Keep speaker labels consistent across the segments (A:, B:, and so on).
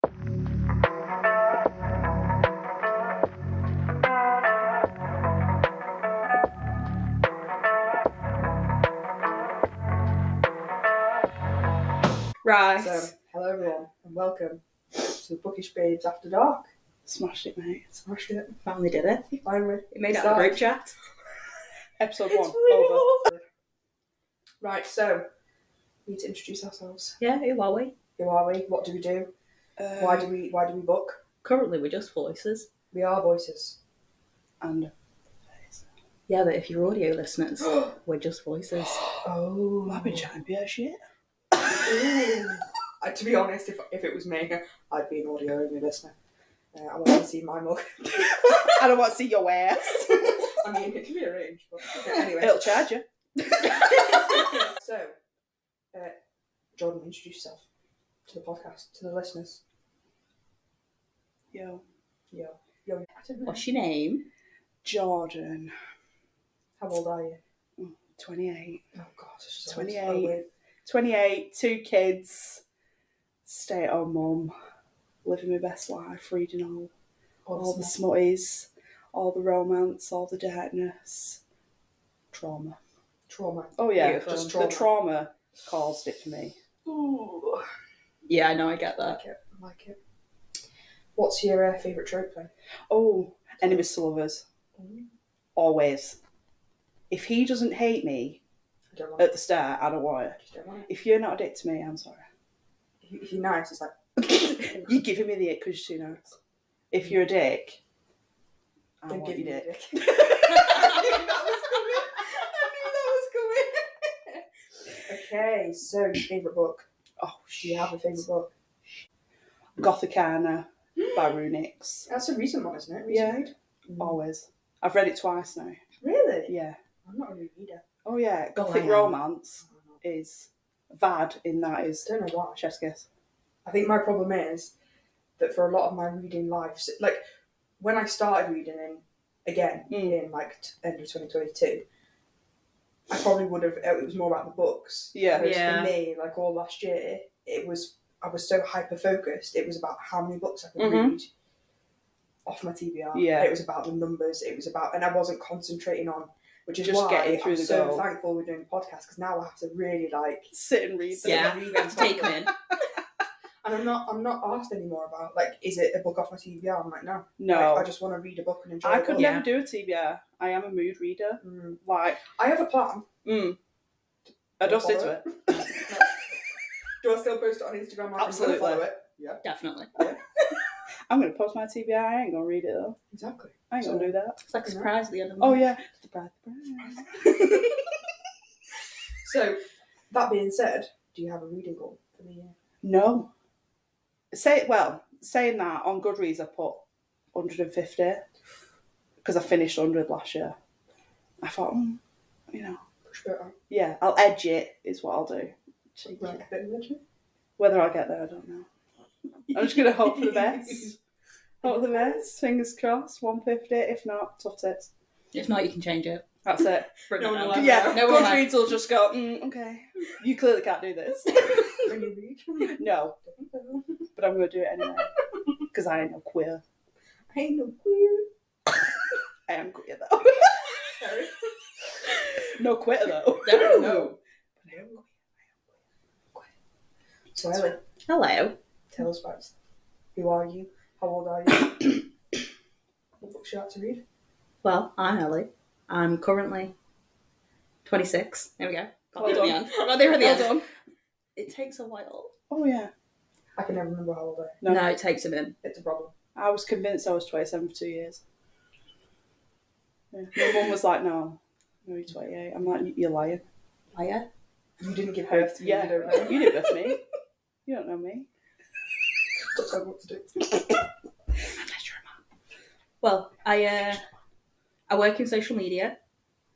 A: Right.
B: So, hello everyone, and welcome to the Bookish Babes After Dark.
A: Smashed it, mate.
B: Smashed it.
A: Finally did it.
B: Finally.
A: It made it out of the group chat.
B: Episode
A: It's
B: 1.
A: real.
B: Over. Right, so, we need to introduce ourselves.
A: Yeah, who are we?
B: Who are we? What do we do? Why do we book?
A: Currently, we're just voices.
B: We are voices.
A: And yeah, but if you're audio listeners, we're just voices.
B: Oh.
A: I've been chatting beer shit.
B: To be honest, if it was me, I'd be an audio only listener. I want to see my mug.
A: I don't want to see your ass.
B: I mean, it can be arranged, but anyway.
A: It'll charge you.
B: So, Jordan, introduce yourself to the podcast, to the listeners.
A: Yo.
B: I don't know.
A: What's your name? Jordan.
B: How old are you?
A: 28.
B: Oh God, it's just
A: 28. 28, 2 kids, stay-at-home mum, living my best life, reading all the smutties, all the romance, all the darkness. Trauma. Oh yeah,
B: beautiful. Just trauma.
A: The trauma caused it for me.
B: Ooh.
A: Yeah, I know, I get that.
B: I like it. What's your favourite trope then?
A: Oh, enemies to lovers. Always. If he doesn't hate me at the start, I don't want it.
B: Don't want it.
A: If you're not a dick to me, I'm sorry.
B: If you're nice, it's like...
A: You're giving me the ick because you're too nice. If you're a dick, I
B: Don't
A: want
B: give
A: your
B: me
A: dick.
B: I knew that was coming. Okay, so your favourite book.
A: Oh,
B: Do you have a favourite book?
A: Gothicana by Runix.
B: That's a recent one, isn't it?
A: Yeah.
B: Read?
A: Always. I've read it twice now.
B: Really?
A: Yeah.
B: I'm not a reader.
A: Oh yeah, Gothic
B: I am.
A: romance is VAD in that is
B: I don't know why.
A: chef's kiss.
B: I think my problem is that for a lot of my reading life, like when I started reading in like end of 2022, I probably would have. It was more about the books.
A: Yeah.
B: Whereas
A: Yeah.
B: for me, like all last year, I was so hyper focused. It was about how many books I could read off my TBR.
A: Yeah.
B: It was about the numbers. It was about, and I wasn't concentrating on. Which is
A: Just
B: why
A: getting through
B: I'm
A: the
B: so
A: goal.
B: thankful we're doing the podcast because now I have to really like
A: Sit and read them.
B: Yeah.
A: You have to take them in.
B: And I'm not asked anymore about like, is it a book off my TBR? I'm like, no.
A: No.
B: I just want to read a book and enjoy
A: I
B: it.
A: could never do a TBR. I am a mood reader. Like,
B: I have a plan.
A: I just did it.
B: Do I still post it on Instagram?
A: Absolutely.
B: Follow it? Yeah.
A: Definitely. I'm going to post my TBR. I ain't going to read it though.
B: Exactly.
A: I ain't going to do that. It's like a surprise at the end of the
B: Oh,
A: month.
B: yeah.
A: Surprise.
B: So, that being said, do you have a reading goal for the year?
A: No. Saying that, on Goodreads I put 150 because I finished 100 last year. I thought,
B: Push it on.
A: yeah, I'll edge it is what I'll do.
B: Right, a bit of legend.
A: Whether I'll get there, I don't know. I'm just going to hope for the best. Hope for the best. Fingers crossed. 150. If not, tough tits. If not, you can change it. That's it.
B: No one will ever
A: Yeah,
B: know.
A: no Goodreads will just go, okay. You clearly can't do this.
B: When you read.
A: No. But I'm going to do it anyway. Because I ain't no queer.
B: I ain't no queer.
A: I am queer though.
B: Sorry.
A: No quitter though.
B: No. But I am queer. So Ellie,
A: Hello.
B: tell us about yourself. Who are you? How old are you? What books you like to read?
A: Well, I'm Ellie. I'm currently 26. There we go. Got
B: Well
A: there at the
B: done.
A: end. Got there at the
B: Well
A: end.
B: done.
A: It takes a while.
B: Oh yeah. I can never remember how old I am.
A: No, it takes a minute.
B: It's a problem.
A: I was convinced I was 27 for 2 years. Yeah. My mum was like, no, you're 28. I'm like, you're lying. Liar?
B: You didn't give birth to me.
A: Yeah.
B: You don't know.
A: You didn't birth me. You don't know me.
B: Don't tell me what to do.
A: Well, I work in social media.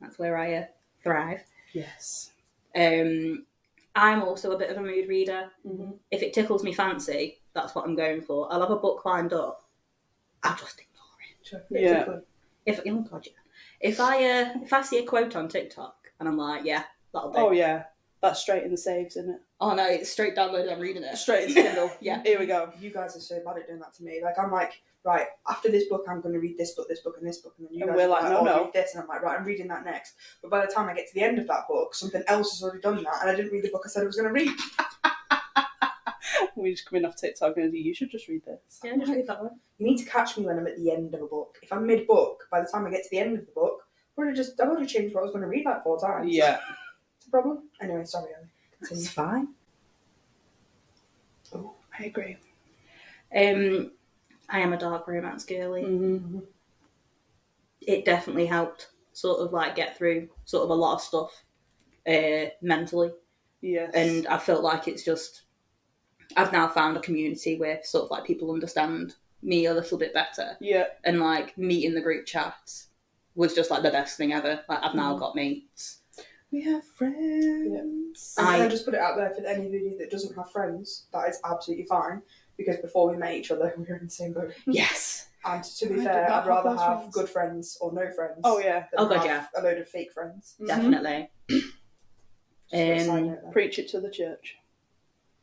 A: That's where I thrive.
B: Yes.
A: I'm also a bit of a mood reader.
B: Mm-hmm.
A: If it tickles me fancy, that's what I'm going for. I'll have a book lined up. I'll just ignore it.
B: Sure.
A: Yeah. If I see a quote on TikTok and I'm like, yeah, that'll do.
C: Oh yeah, that's straight in the saves, isn't it? Oh no, it's straight downloaded. I'm reading it.
A: Straight into Kindle.
C: Yeah.
A: Here we go.
B: You guys are so bad at doing that to me. Like, I'm like, right, after this book, I'm going to read this book, and this book, and then you
A: And
B: guys
A: we're
B: are
A: like, no,
B: oh,
A: no.
B: read this, and I'm like, right, I'm reading that next. But by the time I get to the end of that book, something else has already done that, and I didn't read the book I said I was going to read.
A: We just come in off TikTok and you should just read this.
C: Yeah, just read that one.
B: You need to catch me when I'm at the end of a book. If I'm mid-book, by the time I get to the end of the book, I've already changed what I was going to read like 4 times.
A: Yeah.
B: It's a problem. Anyway, sorry, Ellie.
C: It's fine.
A: Oh, I agree.
C: I am a dark romance girly.
A: Mm-hmm.
C: It definitely helped sort of like get through sort of a lot of stuff mentally.
A: Yes.
C: And I felt like it's just, I've now found a community where sort of like people understand me a little bit better.
A: Yeah.
C: And like meeting the group chats was just like the best thing ever. Like I've now got mates.
A: We have friends.
B: And I just put it out there for anybody that doesn't have friends, that is absolutely fine. Because before we met each other, we were in the same boat.
C: Yes.
B: And to be
A: I did
B: fair,
A: not
B: I'd rather
A: have those
B: have
A: friends.
B: good friends or no friends.
A: Oh, yeah.
B: Than
C: God,
B: have a load of fake friends.
C: Definitely.
B: Just for a side note there.
A: Preach it to the church.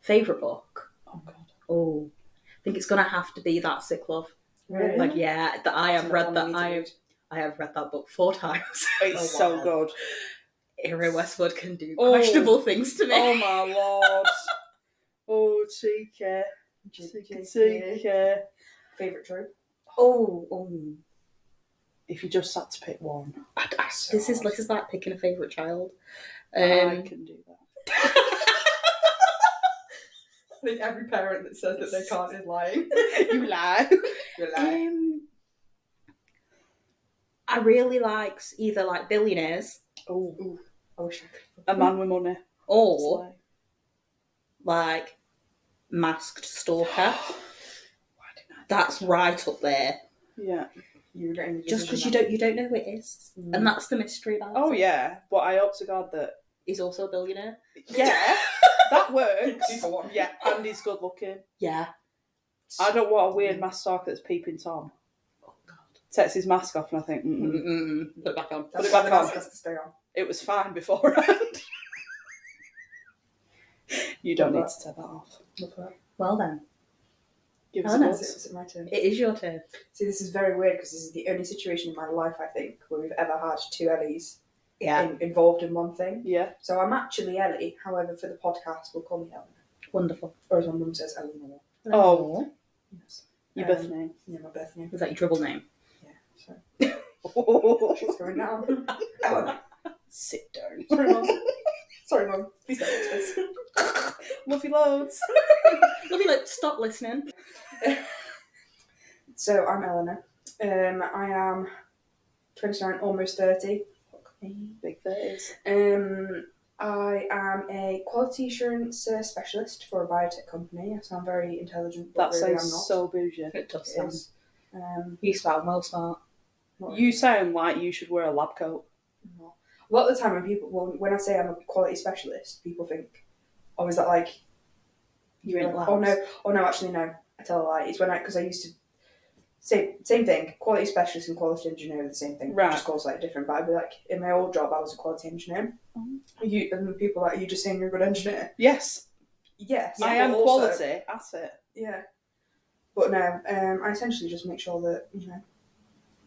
C: Favourite book?
A: Oh, God.
C: Oh, I think it's gonna have to be That Sick Love.
B: Really?
C: Like, yeah, that I have
B: That's
C: read
B: another
C: that.
B: one we need to
C: I have read that book 4 times.
A: It's
B: Oh,
A: so
B: wow.
A: good.
C: Hero Westwood can do
A: Oh.
C: questionable things to me.
A: Oh, my Lord. Oh, cheeky. Cheeky.
B: Favourite trope?
C: Oh.
A: If you just had to pick one.
C: This is like picking a favourite child.
A: I can do that.
B: I think every parent that says that they can't is lying.
A: You lie.
B: You're lying.
C: I really like either like billionaires
A: Oh,
B: I wish I could.
A: a man with money.
C: or
A: Slay.
C: like Masked Stalker.
A: Why didn't I?
C: That's right up there.
A: Yeah.
B: You're getting the
C: Just because
B: decision
C: you don't know who it is, and that's the mystery about
A: Oh,
C: it.
A: yeah. But I hope to God that.
C: He's also a billionaire.
A: Yeah. That works.
B: Two for one.
A: Yeah. And he's good looking.
C: Yeah.
A: I don't want a weird mask stalker that's peeping Tom.
C: Oh God.
A: Takes his mask off and I think,
C: Put it back on.
B: That's
A: Put it
B: why
A: back
B: the
A: on.
B: mask has to stay on.
A: it was fine beforehand. You don't need to take that off.
C: Well then,
A: Give us
C: Eleanor.
A: a
B: Is
A: buzz.
B: it my turn?
C: it is your turn.
B: See, this is very weird because this is the only situation in my life, I think, where we've ever had 2 Ellies involved in one thing.
A: Yeah.
B: So I'm actually Ellie, however, for the podcast, we'll call me Eleanor.
C: Wonderful.
B: Or as my mum says, Eleanor.
A: Oh.
B: Yes.
A: Your birth name.
B: Yeah, my birth name.
C: Was that your dribble name?
B: Yeah, so she's going down. Eleanor.
A: Sit down.
B: Sorry, Mum. Sorry, Mum. Please don't watch this.
A: Love you loads.
C: Love you. Like, stop listening.
B: So I'm Eleanor. I am 29, almost 30. Fuck me.
A: Big 30s.
B: I am a quality assurance specialist for a biotech company. I sound very intelligent, but
A: That
B: really
A: sounds
B: I'm not.
A: so bougie.
C: It does
B: It
C: sound.
B: is.
C: You sound well smart.
B: Not
A: You sound like you should wear a lab coat.
B: not. A lot of the time when I say I'm a quality specialist, people think, oh, is that like...
C: You're in labs.
B: Oh no, actually no. I tell a lie. It's because I used to... Same thing. Quality specialist and quality engineer are the same thing.
A: Right.
B: Just called slightly different. But I'd be like, in my old job, I was a quality engineer.
A: Oh.
B: And people are like, are you just saying you're a good engineer?
A: Yes.
B: Yes.
A: I
B: but
A: am
B: also-
A: quality at it.
B: Yeah. But no, I essentially just make sure that,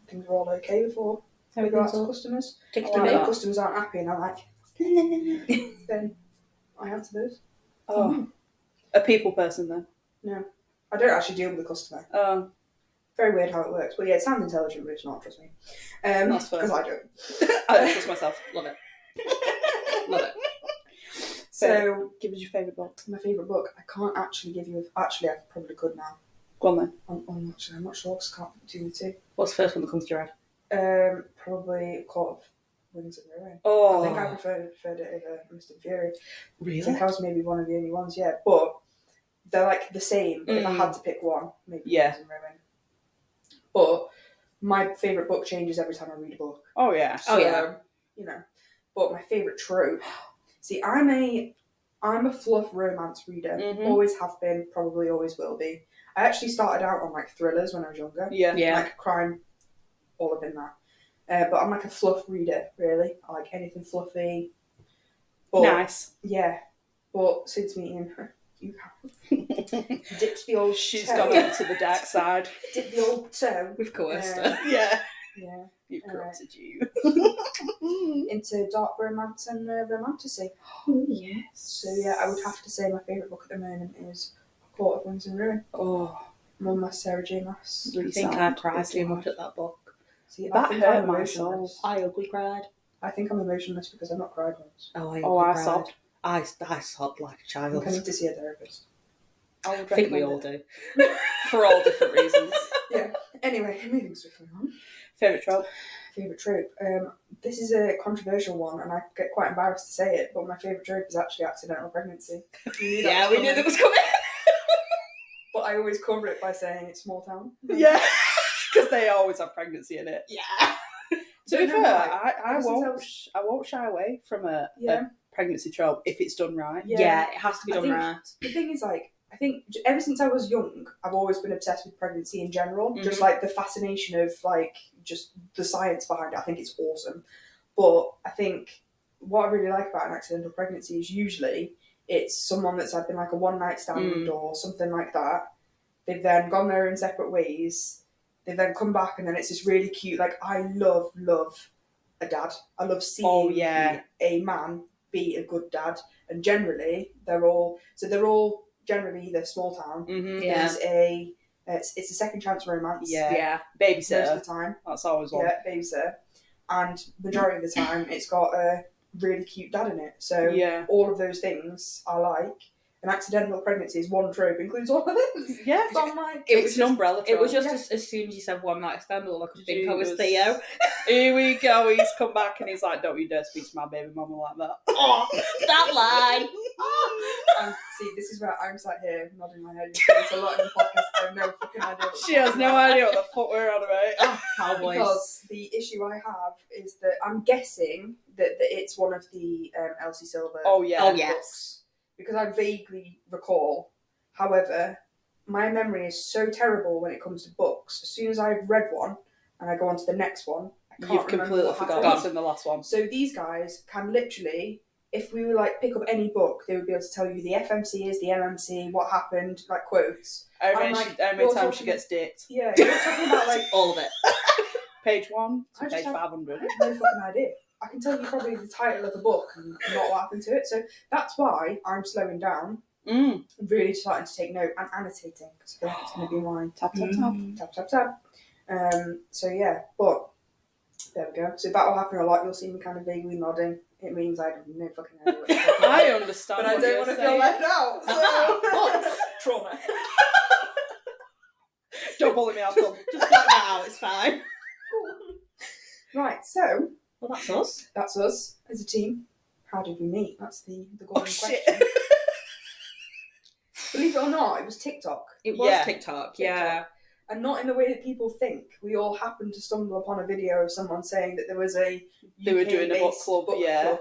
B: things are all okay before we go out to customers.
C: Tick
B: And
A: to
B: if
A: me.
B: customers aren't happy and I'm like, then I answer those.
A: Oh. A people person then.
B: No. I don't actually deal with the customer.
A: Oh.
B: Very weird how it works. But yeah, it sounds intelligent, but it's not, trust me.
A: That's fair.
B: Because I don't.
A: I don't trust myself.
C: Love it. Love it.
B: So,
A: Give us your favourite book.
B: my favourite book, I can't actually give you... Actually, I probably could now.
A: Go on then.
B: I'm not sure because I can't do the two.
C: What's the first one that comes to your head?
B: Probably Court of Wings of Ruin.
A: Oh.
B: I think I preferred it over Mist and Fury. I
A: Really?
B: think I was maybe one of the only ones, yeah. But they're like the same. But if I had to pick one, maybe
A: Yeah.
B: Wings and Ruin. But my favourite book changes every time I read a book.
A: Oh, yeah.
C: Oh, yeah.
B: But my favourite trope... See, I'm a fluff romance reader.
A: Mhm.
B: Always have been, probably always will be. I actually started out on like thrillers when I was younger.
A: Yeah.
C: Yeah.
B: Like crime, all up in that. But I'm like a fluff reader, really. I like anything fluffy. But,
A: Nice.
B: Yeah. But since meeting her, you have dipped the old
A: She's
B: toe.
A: gone over to the dark side.
B: Dipped the old toe.
C: We've coerced her.
A: Yeah.
B: Yeah.
A: You corrupted you.
B: Into dark romance and romantasy.
A: Yes.
B: So yeah, I would have to say my favourite book at the moment is A Court of Wings and Ruin.
A: Oh.
B: One by Sarah J. Maas.
C: I think I cried too much at that book.
B: See,
A: That
B: I think
A: hurt
B: I'm
A: my
B: emotionless.
A: soul.
C: I ugly cried.
B: I think I'm emotionless because I've not cried once.
C: Oh, I
A: Oh,
C: ugly
A: I
C: cried.
A: sobbed.
C: I sobbed like a
B: I
C: child.
B: think I need to see a therapist.
A: I would
C: think we
A: recommend
C: all
A: it.
C: do.
A: For all different reasons.
B: Yeah. Anyway, moving swiftly on.
A: Favourite trope?
B: Favourite trope. This is a controversial one, and I get quite embarrassed to say it, but my favourite trope is actually accidental pregnancy. We
C: knew that was coming.
B: But I always cover it by saying it's small town.
A: Yeah. Because they always have pregnancy in it.
C: Yeah.
A: To be
B: Don't know
A: fair,
B: why.
A: I
B: Ever since
A: won't I won't shy away from a
B: Yeah.
A: pregnancy trope if it's done right.
C: Yeah, it has to be
B: I
C: done
B: think-
C: right.
B: The thing is, like, I think ever since I was young, I've always been obsessed with pregnancy in general.
C: Mhm.
B: Just like the fascination of like just the science behind it. I think it's awesome. But I think what I really like about an accidental pregnancy is usually it's someone that's been like a one night stand or something like that. They've then gone their own separate ways. They've then come back, and then it's this really cute. Like, I love a dad. I love seeing a man be a good dad. And generally, they're all generally either small town.
A: Mm-hmm.
C: Yeah.
B: There's it's a second chance romance.
A: Yeah.
B: Most of
A: Babysitter.
B: the time.
A: That's always one.
B: Yeah, babysitter. And majority of the time, it's got a really cute dad in it. So
A: Yeah.
B: all of those things I like. An accidental pregnancy is one trope, includes all of those.
A: Yeah.
B: So I'm like,
A: It's an umbrella trope.
C: It was just
B: Yeah.
C: as soon as you said one night stand, all I could think
A: She
C: of was
A: was-
C: Theo.
A: Here we go. He's come back and he's like, "Don't you dare speak to my baby mama like that."
C: Oh, that lie.
B: and see, this is where I'm sat here nodding my head. There's a lot in the podcast. I have no fucking idea. What
A: She has no idea what the fuck we're on about.
C: Oh, cowboys.
B: Because the issue I have is that I'm guessing that it's one of the Elsie Silver
A: Oh yeah.
C: Oh, yeah.
B: books. Because I vaguely recall. However, my memory is so terrible when it comes to books. As soon as I've read one and I go on to the next one, I can't
A: You've
B: remember
A: completely
B: what
A: forgotten
B: happened.
A: what's in the last one.
B: So these guys can literally, if we were like pick up any book, they would be able to tell you the FMC is, the MMC, what happened, like quotes.
A: How
B: I'm
A: many,
B: like,
A: how many
B: you're
A: times she
B: talking-
A: gets dicked?
B: Yeah, you're talking about like
C: All of it.
A: Page 1
B: I
A: to
B: just
A: page
B: have-
A: 500.
B: I have no fucking idea. I can tell you probably the title of the book and not what happened to it. So that's why I'm slowing down, really starting to take note and annotating because I feel like it's going to be mine.
A: Tap, tap, tap.
B: Tap, tap, tap. So yeah, but there we go. So that will happen a lot. You'll see me kind of vaguely nodding. It means I have no fucking idea what you're talking about.
A: I understand.
B: But I
A: what
B: don't
A: you're
B: want to
A: saying.
B: feel left out. So.
C: Trauma.
A: Don't bully me, I'll come.
C: Just black that out, it's fine.
B: Right, so
C: Well, that's us.
B: that's us as a team. How did we meet? That's the golden
A: Oh shit.
B: question. Believe it or not, it was TikTok.
C: It was
A: Yeah.
C: TikTok, yeah.
B: And not in the way that people think. We all happened to stumble upon a video of someone saying that there was a
A: They were doing a book
B: UK-based
A: club, yeah.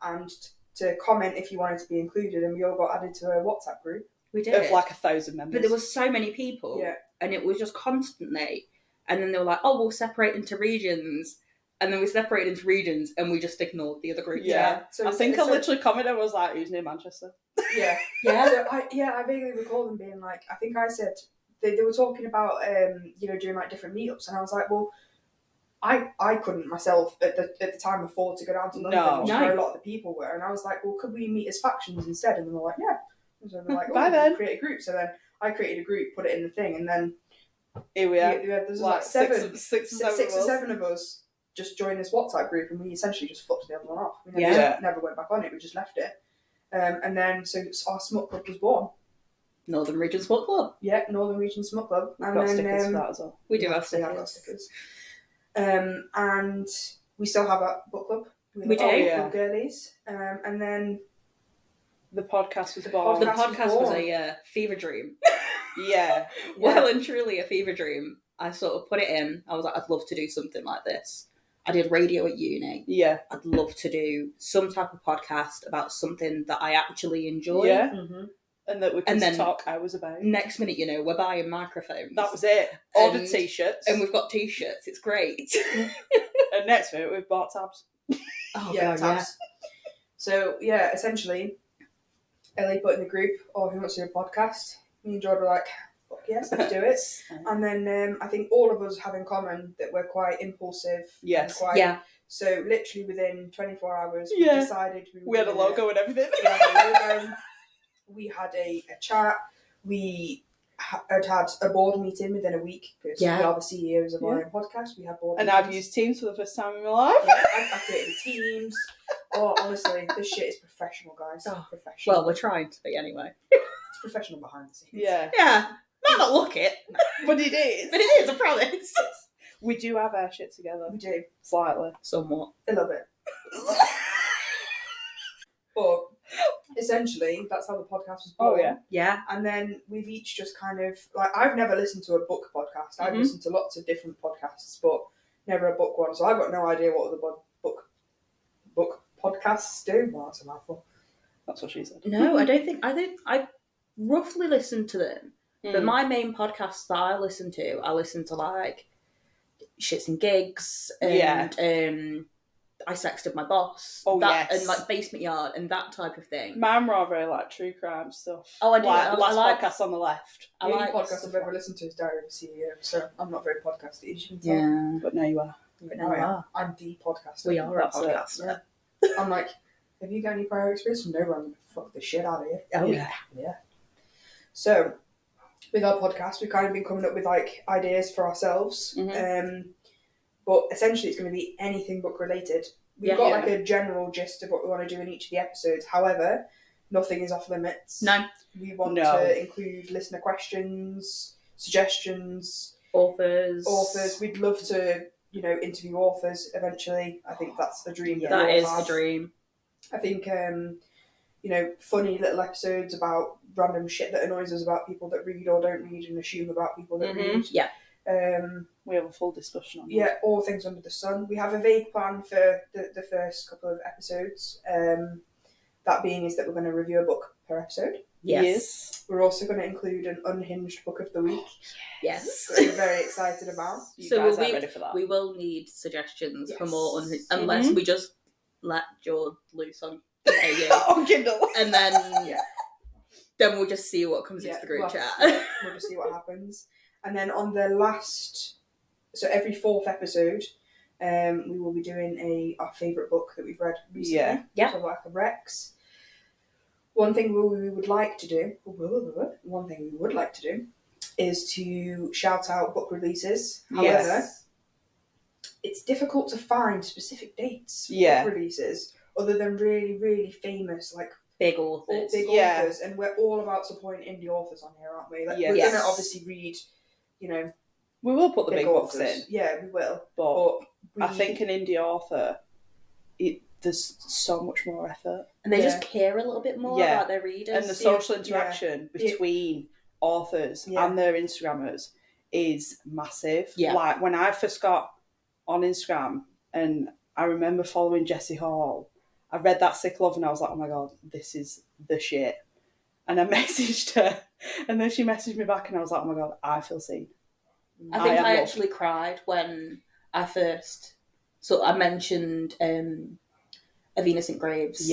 B: and to comment if you wanted to be included, and we all got added to a WhatsApp group.
C: We did.
A: Of like 1,000 members.
C: But there was so many people,
B: Yeah.
C: and it was just constantly. And then they were like, "Oh, we'll separate into regions," and then we separated into regions, and we just ignored the other groups.
A: Yeah.
B: So
A: I think I
B: so-
A: literally commented and was like, "Who's near Manchester?"
B: Yeah.
C: Yeah.
B: So I vaguely recall them being like, I think I said they were talking about doing like different meetups, and I was like, well, I couldn't myself at the time afford to go down to London,
A: No.
B: which
C: No.
B: where a lot of the people were, and I was like, well, could we meet as factions instead? And they were like, yeah. And so they're like,
A: Bye
B: oh,
A: then.
B: create a group. So then I created a group, put it in the thing, and then
A: Here we are.
B: there's
A: Like
B: like seven,
A: six or
B: six
A: seven
B: or
A: of us.
B: seven of us just joined this WhatsApp group, and we essentially just fucked the other one off. We never,
A: Yeah.
B: never went back on it. We just left it. And then so our Smut Club was born.
C: Northern Regions Book Club.
B: Yeah, Northern Region Smut Club.
A: We've
B: And
A: got
B: then
A: stickers for that as well.
C: We do have
B: we have got
C: stickers.
B: stickers. And we still have a book club.
C: We
B: have our
C: do.
B: book
A: Yeah.
B: club girlies. And then
A: The podcast was
B: The
A: born.
C: The
B: podcast was
C: podcast was
B: born.
C: a fever dream.
A: Yeah.
C: Well and truly a fever dream. I sort of put it in. I was like, I'd love to do something like this. I did radio at uni.
A: Yeah.
C: I'd love to do some type of podcast about something that I actually enjoy.
A: Yeah.
B: Mm-hmm.
A: And that we can
C: And then-
A: talk hours about.
C: Next minute, we're buying microphones.
A: That was it. Ordered
C: And-
A: t-shirts.
C: And we've got t-shirts. It's great.
A: And next minute we've bought tabs.
C: Oh,
B: Yeah,
C: God,
B: tabs. So yeah, essentially, Ellie put in the group, "Oh, who wants to do a podcast?" Me and Jordan were like, "Fuck yes, let's do it." And then I think all of us have in common that we're quite impulsive.
A: Yes.
B: And quite,
C: Yeah.
B: So literally within 24 hours, we decided
A: we had a logo and everything.
B: We had a logo. We had a chat. We had a board meeting within a week because we are the CEOs of our own podcast. We have board
A: and
B: meetings.
A: I've used Teams for the first time in my life.
B: Yeah, I created Teams. Oh, honestly, this shit is professional, guys. Professional.
C: Well, we're trying to be anyway.
B: It's professional behind the scenes.
A: Yeah.
C: Yeah. Might not look it.
A: But it is.
C: But it is, I promise.
A: We do have our shit together.
B: We do.
A: Slightly.
C: Somewhat.
B: A little bit. But essentially, that's how the podcast was born.
A: Oh, yeah.
C: Yeah.
B: And then we've each just kind of, like, I've never listened to a book podcast. I've listened to lots of different podcasts, but never a book one. So I've got no idea what other book podcasts do. Well, that's a mouthful.
A: That's what she said.
C: No, I think I roughly listened to them. But my main podcasts that I listen to like Shits and Gigs and I Sexted My Boss.
A: Oh,
C: that,
A: yes.
C: And like Basement Yard and that type of thing.
A: Mine were very like true crime stuff.
C: Oh, I do.
A: Like,
C: I
A: last
C: like
A: podcast on the left.
B: The only podcast I've ever listened to is Diary of a CEO, so I'm not very podcasty, as you can tell.
C: Yeah.
A: But now you are.
C: But now we are.
B: I'm the podcaster.
C: We are a
A: That's it.
C: podcaster.
B: Yeah. I'm like, have you got any prior experience? No, I'm going to fuck the shit out of you.
C: Oh,
B: Yeah. So, with our podcast, we've kind of been coming up with like ideas for ourselves. But essentially, it's going to be anything book related. We've got like a general gist of what we want to do in each of the episodes. However, nothing is off limits.
C: No.
B: We want to include listener questions, suggestions,
C: Authors.
B: We'd love to, interview authors eventually. I think that's the dream.
C: Yeah, that is the dream.
B: I think, funny little episodes about random shit that annoys us about people that read or don't read and assume about people that read.
C: Yeah.
A: We have a full discussion on that.
B: Yeah, all things under the sun. We have a vague plan for the first couple of episodes. That being is that we're going to review a book per episode.
C: Yes.
B: We're also going to include an unhinged book of the week.
C: Yes.
B: Which we're very excited about.
A: You
C: So
A: guys are ready for that.
C: We will need suggestions for more,
B: Yes.
C: unless we just let George loose on
A: On Kindle.
C: and then then we'll just see what comes into the group chat.
B: We'll just see what happens. And then on the last, so every fourth episode, we will be doing our favourite book that we've read recently.
C: Yeah.
B: So like a Rex. One thing we would like to do is to shout out book releases. However, it's difficult to find specific dates for book releases other than really, really famous, like
C: big authors.
B: Authors. And we're all about supporting indie authors on here, aren't we? Like, we're going to obviously read,
A: we will put the big books in.
B: Yeah, we will.
A: But I think an indie author, there's so much more effort.
C: And they just care a little bit more about their readers.
A: And the social interaction between authors and their Instagrammers is massive.
C: Yeah.
A: Like, when I first got on Instagram, and I remember following Jessie Hall, I read That Sick Love and I was like, oh my God, this is the shit. And I messaged her, and then she messaged me back and I was like, oh my God, I feel seen.
C: I think I actually cried when I first... So I mentioned Avena St. Graves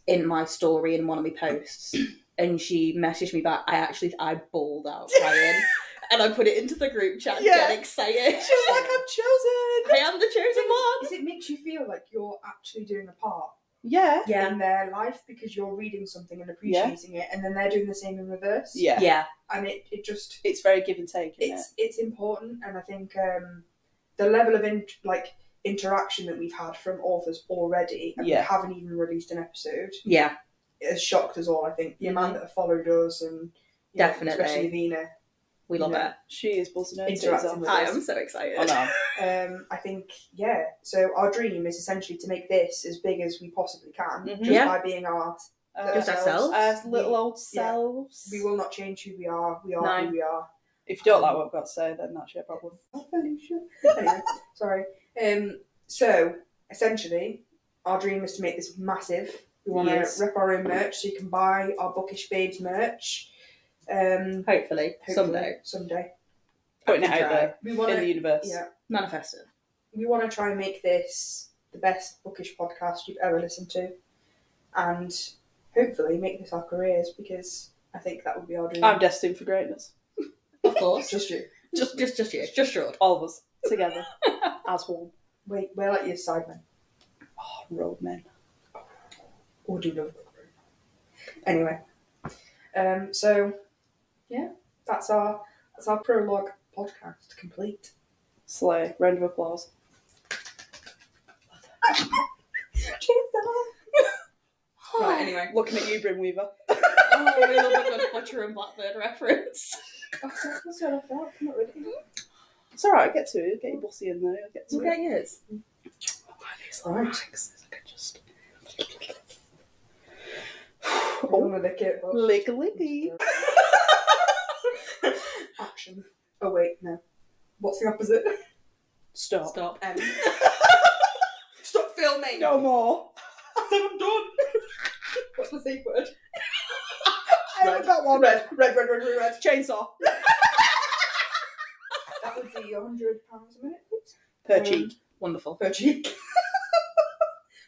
C: in my story in one of my posts, and she messaged me back. I bawled out crying, and I put it into the group chat, getting excited.
A: She was like, I'm chosen.
C: I am the chosen one.
B: Because it makes you feel like you're actually doing a part
A: in
B: their life because you're reading something and appreciating it, and then they're doing the same in reverse.
C: Yeah.
B: And it just...
A: It's very give and take, isn't it?
B: It's important, and I think the level of interaction that we've had from authors already, and we haven't even released an episode.
C: Yeah.
B: It has shocked us all, I think. The amount that have followed us, and
C: definitely,
B: especially Avena.
C: We love it.
A: She is buzzing her
B: interacting with us.
C: I am so excited.
A: I know.
B: I think, so our dream is essentially to make this as big as we possibly can, just by being
C: just ourselves.
A: As little old selves.
B: We will not change who we are. We are who we are.
A: If you don't like what I've got to say, then that's your problem.
B: Anyway, sorry. So, essentially, our dream is to make this massive. We want to rep our own merch, so you can buy our Bookish Babes merch.
C: Hopefully. Someday.
A: Putting it out there
B: we wanna,
A: in the universe.
B: Yeah.
C: Manifest it.
B: We want to try and make this the best bookish podcast you've ever listened to. And hopefully make this our careers, because I think that would be our dream.
A: I'm destined for greatness.
C: Of course.
B: Just you.
C: Just you. Just Rod.
A: All of us together as one.
B: Wait, we're like your sidemen.
A: Oh, roadmen.
B: Or do love. Anyway. So yeah, that's our prologue podcast complete.
A: Slay. Round of applause.
B: Right, anyway.
A: Looking at you, Brimweaver.
C: Oh, we love a good Butcher and Blackbird reference.
B: That's what I thought. I'm not ready.
A: It's alright, get to it. Get your bussy in there. I'll get to it.
C: Okay, yes.
A: Right. I can just...
B: I want to lick it, but...
A: Lick a licky.
B: Action. Oh wait, no. What's the opposite?
A: Stop.
C: Stop.
B: Stop filming!
A: No more.
B: I said I'm done! What's the safe word?
A: I haven't got one.
B: Red.
A: Chainsaw.
B: That would be £100 a minute, please.
A: Per cheek.
C: Wonderful.
B: Per cheek.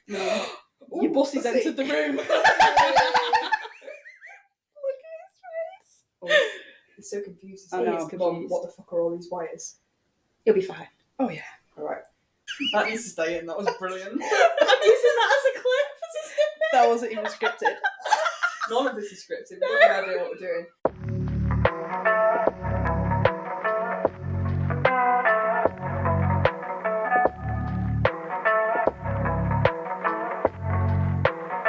A: Your
B: Ooh,
A: bussy's
B: pussy.
A: entered the room.
B: Look at his face. Oh, he's so confused.
A: I know,
B: He's
A: I'm
B: Mum,
A: confused.
B: what the fuck are all these wires?
C: You'll be fine.
A: Oh, yeah.
B: Alright. That needs to stay in. That was brilliant.
C: I'm using that as a clip, as a snippet.
A: That wasn't even scripted.
B: None of this is scripted. We have no idea what we're doing.